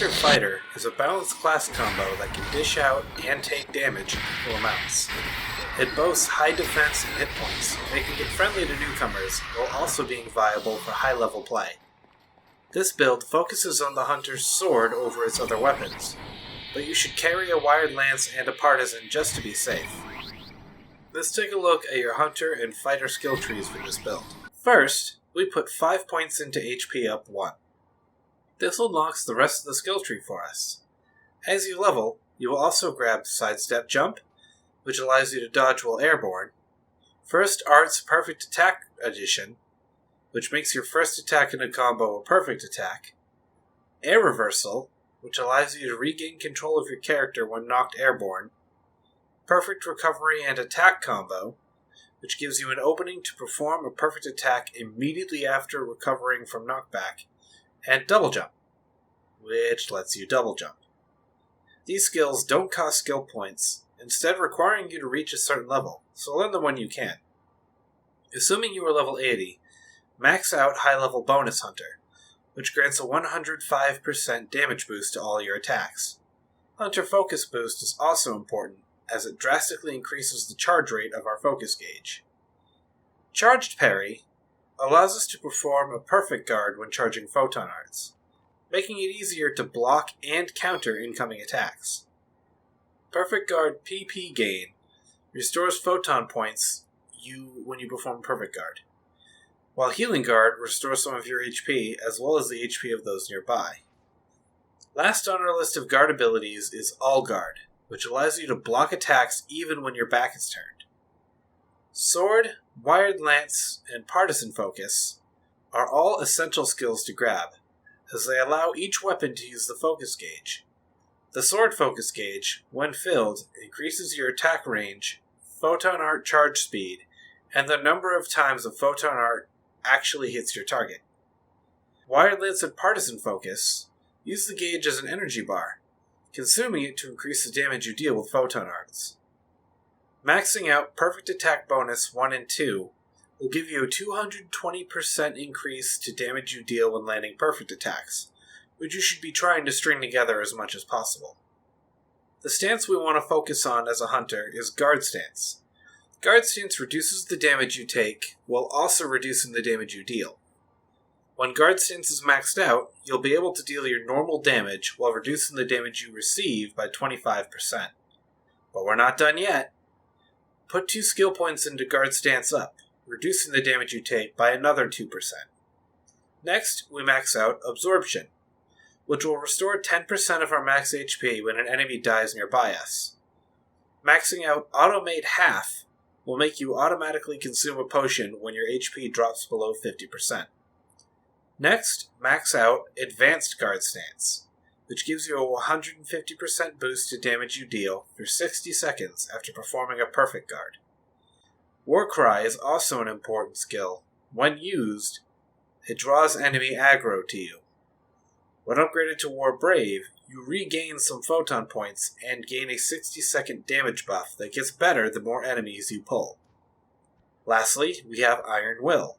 Hunter-Fighter is a balanced class combo that can dish out and take damage in equal amounts. It boasts high defense and hit points, making it friendly to newcomers while also being viable for high-level play. This build focuses on the Hunter's sword over its other weapons, but you should carry a wired lance and a partisan just to be safe. Let's take a look at your Hunter and Fighter skill trees for this build. First, we put 5 points into HP up 1. This unlocks the rest of the skill tree for us. As you level, you will also grab Sidestep Jump, which allows you to dodge while airborne, First Art's Perfect Attack Addition, which makes your first attack in a combo a perfect attack, Air Reversal, which allows you to regain control of your character when knocked airborne, Perfect Recovery and Attack Combo, which gives you an opening to perform a perfect attack immediately after recovering from knockback, and Double Jump, which lets you double jump. These skills don't cost skill points, instead requiring you to reach a certain level, so learn them when you can. Assuming you are level 80, max out High Level Bonus Hunter, which grants a 105% damage boost to all your attacks. Hunter Focus Boost is also important, as it drastically increases the charge rate of our focus gauge. Charged Parry allows us to perform a perfect guard when charging Photon Arts, making it easier to block and counter incoming attacks. Perfect Guard PP gain restores photon points when you perform Perfect Guard, while Healing Guard restores some of your HP as well as the HP of those nearby. Last on our list of guard abilities is All Guard, which allows you to block attacks even when your back is turned. Sword, Wired Lance, and Partisan Focus are all essential skills to grab, as they allow each weapon to use the focus gauge. The Sword Focus Gauge, when filled, increases your attack range, Photon Art charge speed, and the number of times a Photon Art actually hits your target. Wired Lance and Partisan Focus use the gauge as an energy bar, consuming it to increase the damage you deal with Photon Arts. Maxing out Perfect Attack Bonus 1 and 2 will give you a 220% increase to damage you deal when landing perfect attacks, which you should be trying to string together as much as possible. The stance we want to focus on as a hunter is Guard Stance. Guard Stance reduces the damage you take, while also reducing the damage you deal. When Guard Stance is maxed out, you'll be able to deal your normal damage while reducing the damage you receive by 25%. But we're not done yet. Put 2 skill points into Guard Stance up, reducing the damage you take by another 2%. Next, we max out Absorption, which will restore 10% of our max HP when an enemy dies nearby us. Maxing out Automate Half will make you automatically consume a potion when your HP drops below 50%. Next, max out Advanced Guard Stance, which gives you a 150% boost to damage you deal for 60 seconds after performing a perfect guard. Warcry is also an important skill. When used, it draws enemy aggro to you. When upgraded to War Brave, you regain some photon points and gain a 60-second damage buff that gets better the more enemies you pull. Lastly, we have Iron Will,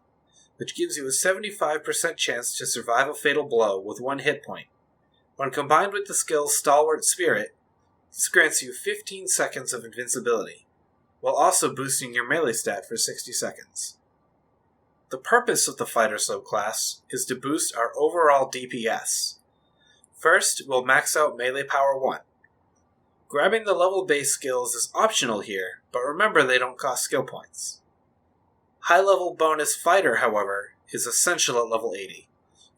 which gives you a 75% chance to survive a fatal blow with 1 hit point. When combined with the skill Stalwart Spirit, this grants you 15 seconds of invincibility, while also boosting your melee stat for 60 seconds. The purpose of the Fighter subclass is to boost our overall DPS. First, we'll max out Melee Power 1. Grabbing the level-based skills is optional here, but remember they don't cost skill points. High-level bonus Fighter, however, is essential at level 80,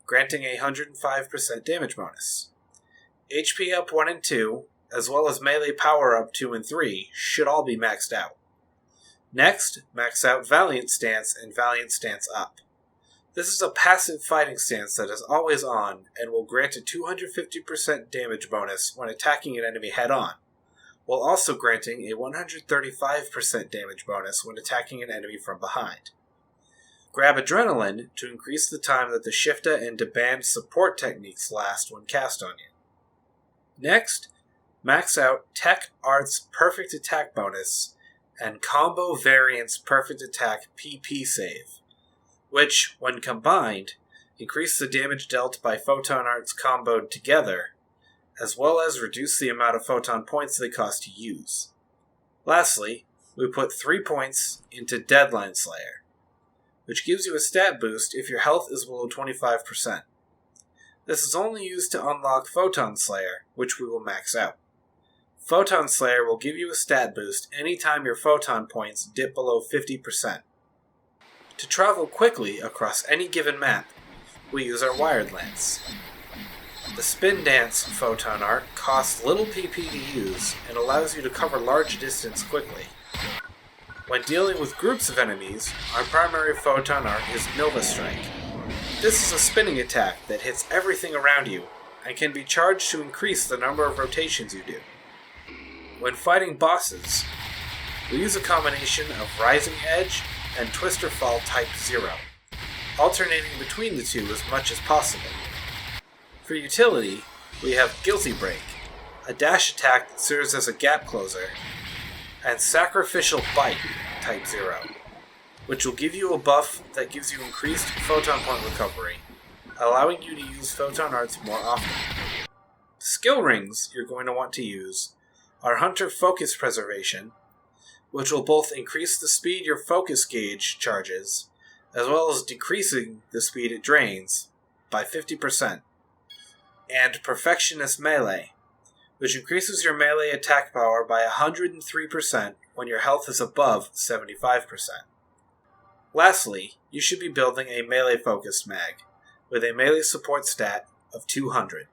granting a 105% damage bonus. HP up 1 and 2, as well as Melee Power up 2 and 3, should all be maxed out. Next, max out Valiant Stance and Valiant Stance Up. This is a passive fighting stance that is always on and will grant a 250% damage bonus when attacking an enemy head-on, while also granting a 135% damage bonus when attacking an enemy from behind. Grab Adrenaline to increase the time that the Shifta and Deband support techniques last when cast on you. Next, max out Tech Art's Perfect Attack bonus and Combo Variant's Perfect Attack PP save, which, when combined, increase the damage dealt by Photon Arts comboed together as well as reduce the amount of photon points they cost to use. Lastly, we put 3 points into Deadline Slayer, which gives you a stat boost if your health is below 25%. This is only used to unlock Photon Slayer, which we will max out. Photon Slayer will give you a stat boost anytime your photon points dip below 50%. To travel quickly across any given map, we use our Wired Lance. The Spin Dance Photon Art costs little PP to use and allows you to cover large distance quickly. When dealing with groups of enemies, our primary Photon Art is Nova Strike. This is a spinning attack that hits everything around you and can be charged to increase the number of rotations you do. When fighting bosses, we use a combination of Rising Edge and Twister Fall Type 0, alternating between the two as much as possible. For utility, we have Guilty Break, a dash attack that serves as a gap closer, and Sacrificial Bite Type 0, which will give you a buff that gives you increased photon point recovery, allowing you to use photon arts more often. The skill rings you're going to want to use are Hunter Focus Preservation, which will both increase the speed your focus gauge charges, as well as decreasing the speed it drains by 50%, and Perfectionist Melee, which increases your melee attack power by 103% when your health is above 75%. Lastly, you should be building a melee-focused mag, with a melee support stat of 200.